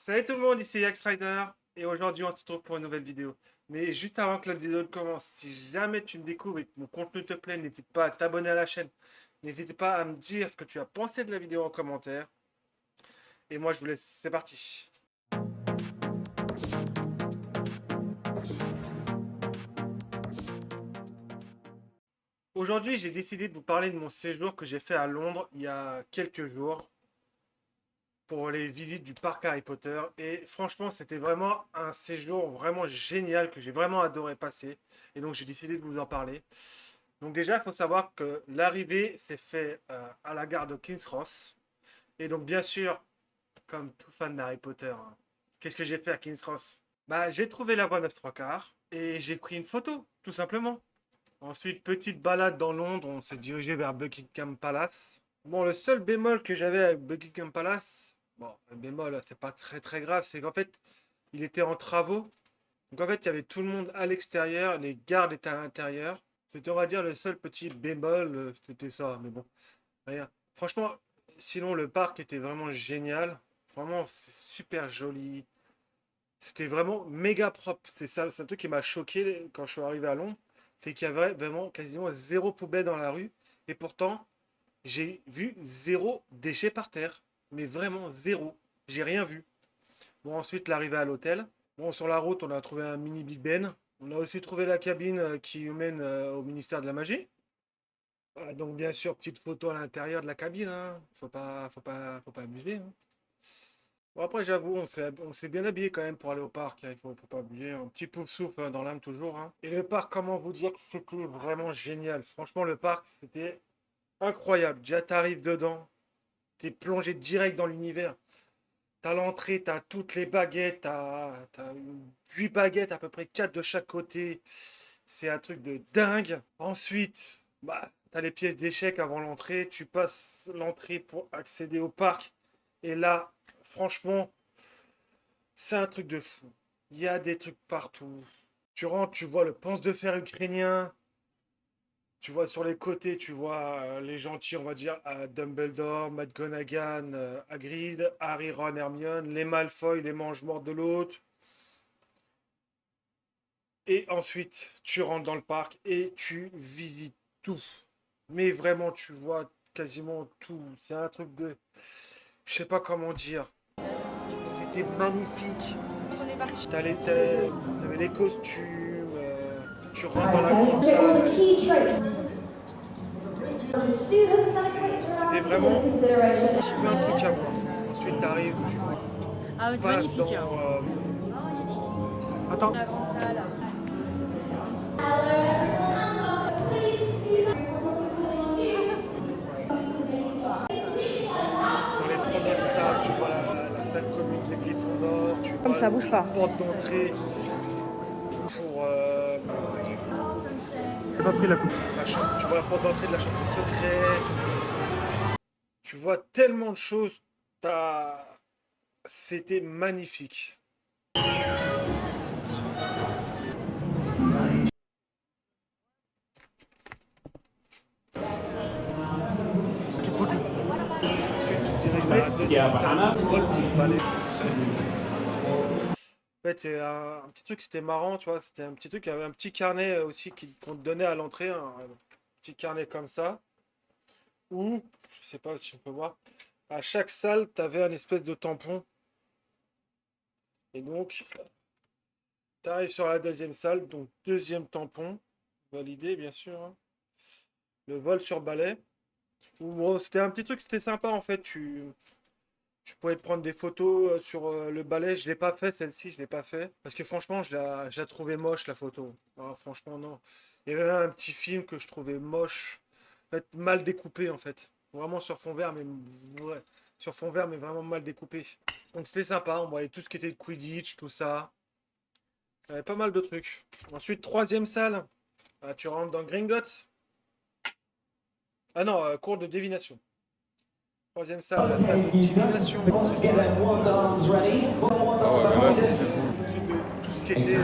Salut tout le monde, ici X-Rider et aujourd'hui on se retrouve pour une nouvelle vidéo. Mais juste avant que la vidéo commence, si jamais tu me découvres et que mon contenu te plaît, n'hésite pas à t'abonner à la chaîne. N'hésite pas à me dire ce que tu as pensé de la vidéo en commentaire. Et moi je vous laisse, c'est parti. Aujourd'hui j'ai décidé de vous parler de mon séjour que j'ai fait à Londres il y a quelques jours pour les visites du parc Harry Potter. Et franchement, c'était vraiment un séjour vraiment génial que j'ai vraiment adoré passer. Et donc, j'ai décidé de vous en parler. Donc déjà, il faut savoir que l'arrivée s'est fait à la gare de King's Cross. Et donc, bien sûr, comme tout fan d'Harry Potter, hein, qu'est-ce que j'ai fait à King's Cross? Bah, j'ai trouvé la voie 9 3 quarts et j'ai pris une photo, tout simplement. Ensuite, petite balade dans Londres, on s'est dirigé vers Buckingham Palace. Bon, le seul bémol que j'avais avec Buckingham Palace, bon, le bémol, c'est pas très grave, c'est qu'en fait, il était en travaux. Donc en fait, il y avait tout le monde à l'extérieur, les gardes étaient à l'intérieur. C'était, on va dire, le seul petit bémol, c'était ça. Mais bon, rien. Franchement, sinon, le parc était vraiment génial. Vraiment, c'est super joli. C'était vraiment méga propre. C'est ça, c'est un truc qui m'a choqué quand je suis arrivé à Londres. C'est qu'il y avait vraiment quasiment zéro poubelle dans la rue. Et pourtant, j'ai vu zéro déchet par terre. Mais vraiment zéro. J'ai rien vu. Bon, ensuite, l'arrivée à l'hôtel. Bon, sur la route, on a trouvé un mini Big Ben. On a aussi trouvé la cabine qui mène au ministère de la Magie. Donc, bien sûr, petite photo à l'intérieur de la cabine, hein. Faut pas abuser, hein. Bon, après, j'avoue, on s'est bien habillé quand même pour aller au parc, hein. Faut pas abuser. Un petit pouf souffle dans l'âme toujours, hein. Et le parc, comment vous dire que c'était vraiment génial. Franchement, le parc, c'était incroyable. Déjà, t'arrives dedans, t'es plongé direct dans l'univers. T'as l'entrée, t'as toutes les baguettes, t'as 8 baguettes, à peu près 4 de chaque côté. C'est un truc de dingue. Ensuite, bah, t'as les pièces d'échecs avant l'entrée. Tu passes l'entrée pour accéder au parc. Et là, franchement, c'est un truc de fou. Il y a des trucs partout. Tu rentres, tu vois le pense de fer ukrainien. Tu vois sur les côtés, tu vois les gentils, on va dire, Dumbledore, McGonagall, Hagrid, Harry, Ron, Hermione, les Malfoy, les mange-morts de l'autre. Et ensuite, tu rentres dans le parc et tu visites tout. Mais vraiment, tu vois quasiment tout. C'est un truc de... Je sais pas comment dire. C'était magnifique. T'avais les costumes. Tu rentres dans la grande salle. C'était vraiment un truc à voir. Ensuite, t'arrives, tu Ah, passes magnifique. dans... Attends. La grande salle. Dans les premières salles, tu vois la salle commune des Gryffondor, tu Comme vois ça, bouge pas. la porte d'entrée pour... J'ai pas pris la coupe. La chambre, tu vois la porte d'entrée de la chambre secrète. Tu vois tellement de choses. C'était magnifique. Ensuite, tu te diriges vers la deuxième salle, tu voles sur le balai. En fait, c'est un petit truc, c'était marrant, tu vois. C'était un petit truc, il y avait un petit carnet aussi qu'on te donnait à l'entrée, un petit carnet comme ça. Où, je sais pas si on peut voir, à chaque salle, tu avais un espèce de tampon. Et donc, tu arrives sur la deuxième salle, donc deuxième tampon, validé bien sûr, hein. Le vol sur balai. Bon, c'était un petit truc, c'était sympa en fait. Tu pouvais te prendre des photos sur le balai. Je l'ai pas fait celle-ci, je l'ai pas fait. Parce que franchement, je la trouvais moche la photo. Ah, franchement, non. Il y avait même un petit film que je trouvais moche. En fait, mal découpé en fait. Vraiment sur fond vert, mais ouais, sur fond vert, mais vraiment mal découpé. Donc c'était sympa, on voyait tout ce qui était de Quidditch, tout ça. Il y avait pas mal de trucs. Ensuite, troisième salle. Ah, tu rentres dans Gringotts. Ah non, cours de divination. Troisième salle, la table de divination. C'est pas tout ce qui était les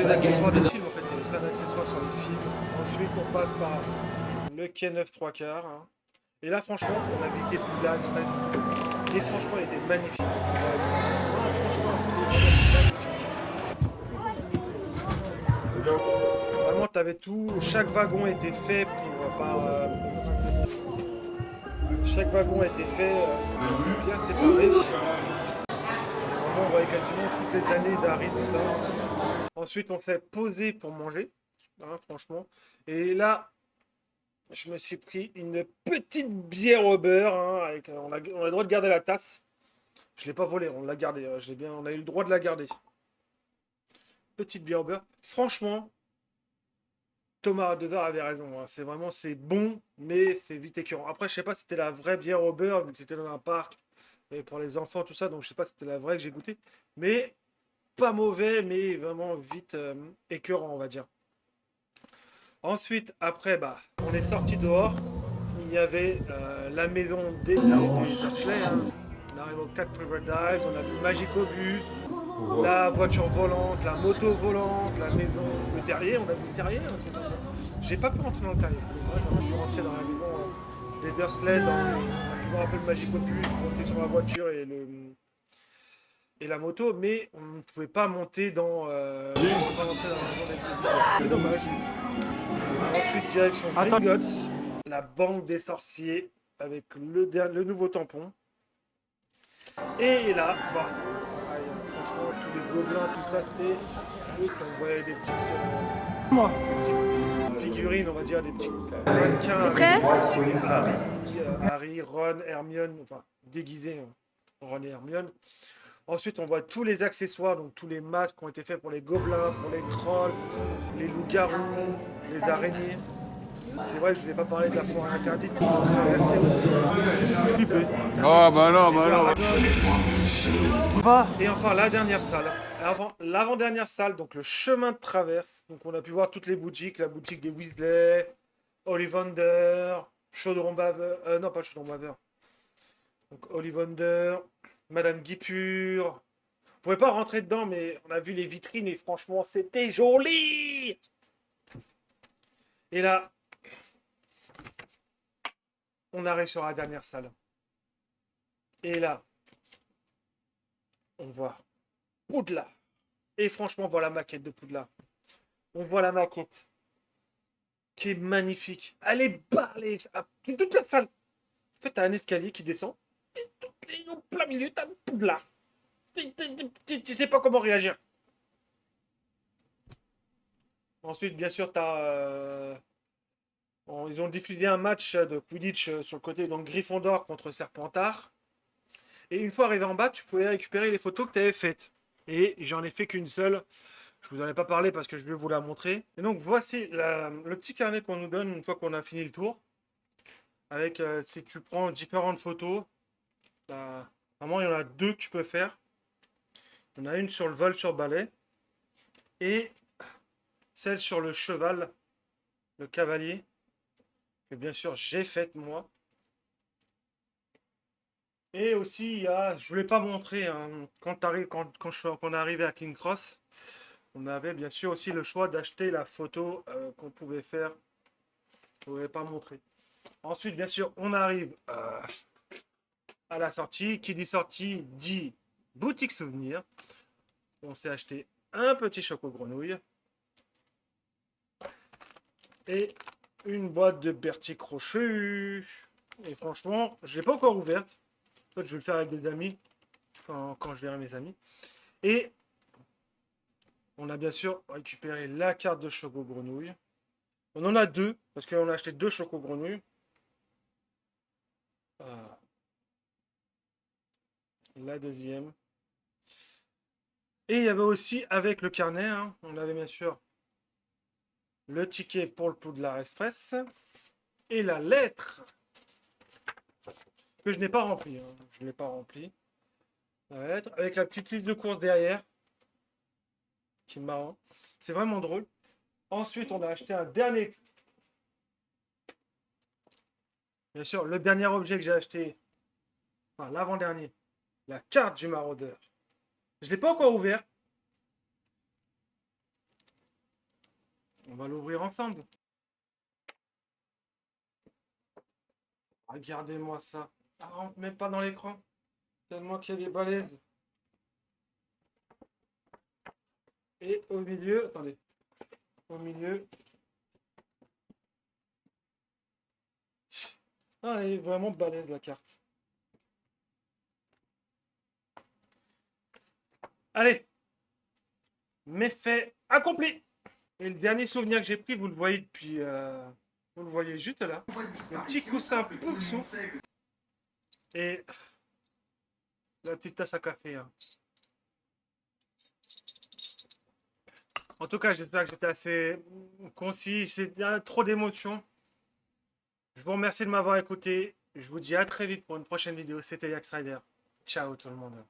accessoires des films en fait, il y avait plein d'accessoires sur les films. Ensuite on passe par le quai 9 3 quarts, hein. Et là, franchement, on a visité Poudlard Express. Et franchement, il était magnifique. Poudlard Express. Non, franchement, c'était magnifique. Vraiment, t'avais tout. Chaque wagon était fait chaque wagon était fait était bien séparé. Vraiment, on voyait quasiment toutes les années d'Harry, tout ça. Ensuite, on s'est posé pour manger, hein, franchement. Et là, je me suis pris une petite bière au beurre. Hein, on a le droit de garder la tasse. Je ne l'ai pas volée, on l'a gardée. On a eu le droit de la garder. Petite bière au beurre. Franchement, Thomas Radeder avait raison. Hein. C'est bon, mais c'est vite écœurant. Après, je sais pas si c'était la vraie bière au beurre, vu que c'était dans un parc. Et pour les enfants, tout ça. Donc, je sais pas si c'était la vraie que j'ai goûtée. Mais pas mauvais, mais vraiment vite écœurant, on va dire. Ensuite, après, bah, on est sorti dehors. Il y avait la maison des Archelais. Hein. On arrive au 4 River Dives, on a vu Magicobus, la voiture volante, la moto volante, la maison, le terrier. On a vu le terrier. Hein, j'ai pas pu rentrer dans le terrier. Moi, j'aurais pu rentrer dans la maison des Dursley, dans un peu le Magicobus, monter sur la voiture et la moto, mais on ne pouvait pas monter on pouvait pas rentrer dans la maison des Dursley. C'est dommage. Ensuite, direction Gringotts, la banque des sorciers, avec le nouveau tampon. Et là, bah, franchement, tous les gobelins, tout ça, c'était. On voyait des petites figurines, on va dire, des petits mannequins avec Harry, Ron, Hermione, enfin, déguisés, hein, Ron et Hermione. Ensuite, on voit tous les accessoires, donc tous les masques qui ont été faits pour les gobelins, pour les trolls, les loups-garous, les araignées. C'est vrai que je ne vais pas parler de la forêt interdite, mais on traversait aussi. Oh bah non, bah non. Et enfin, la dernière salle. L'avant-dernière salle, donc le chemin de traverse. Donc on a pu voir toutes les boutiques. La boutique des Weasley, Ollivander, Chaudron Baveur. Non, pas Chaudron Baveur. Donc Ollivander, Madame Guipure. On pouvait pas rentrer dedans, mais on a vu les vitrines et franchement, c'était joli. Et là, on arrive sur la dernière salle. Et là, on voit Poudlard. Et franchement, on voit la maquette de Poudlard. On voit la maquette qui est magnifique. Elle est barrée. C'est toute la salle. En fait, t'as un escalier qui descend. Et au plein milieu, t'as Poudlard. Tu sais pas comment réagir. Ensuite, bien sûr, ils ont diffusé un match de Quidditch sur le côté, donc Gryffondor contre Serpentard. Et une fois arrivé en bas, tu pouvais récupérer les photos que tu avais faites. Et j'en ai fait qu'une seule. Je vous en ai pas parlé parce que je vais vous la montrer. Et donc voici le petit carnet qu'on nous donne une fois qu'on a fini le tour. Avec, si tu prends différentes photos, vraiment il y en a deux que tu peux faire. Il y en a une sur le vol sur balai. Et celle sur le cheval, le cavalier. Que bien sûr j'ai faite moi. Et aussi, je ne vous l'ai pas montré, hein, quand on est arrivé à King Cross, on avait bien sûr aussi le choix d'acheter la photo qu'on pouvait faire. Je ne vous l'ai pas montré. Ensuite, bien sûr, on arrive à la sortie. Qui dit sortie dit boutique souvenir. On s'est acheté un petit choco-grenouille. Et une boîte de Bertie Crochet. Et franchement, je ne l'ai pas encore ouverte. En fait, je vais le faire avec des amis. Quand je verrai mes amis. Et on a bien sûr récupéré la carte de choco-grenouille. On en a deux, parce qu'on a acheté deux choco-grenouilles. La deuxième. Et il y avait aussi, avec le carnet, hein, on avait bien sûr le ticket pour le Poudlard Express. Et la lettre que je n'ai pas remplie. Hein. Je ne l'ai pas remplie. La lettre, avec la petite liste de courses derrière. Qui est marrant. C'est vraiment drôle. Ensuite, on a acheté un dernier. Bien sûr, le dernier objet que j'ai acheté, enfin l'avant-dernier, la carte du maraudeur. Je ne l'ai pas encore ouvert. On va l'ouvrir ensemble. Regardez-moi ça. Ah, rentre même pas dans l'écran. Tellement qu'elle est balèze. Et au milieu, attendez. Au milieu. Ah, elle est vraiment balèze la carte. Allez. Méfait accompli. Et le dernier souvenir que j'ai pris, vous le voyez depuis... vous le voyez juste là. Le petit coussin pouf souffle. Et la petite tasse à café. Hein. En tout cas, j'espère que j'étais assez concis. C'est trop d'émotions. Je vous remercie de m'avoir écouté. Je vous dis à très vite pour une prochaine vidéo. C'était Yax Rider. Ciao tout le monde.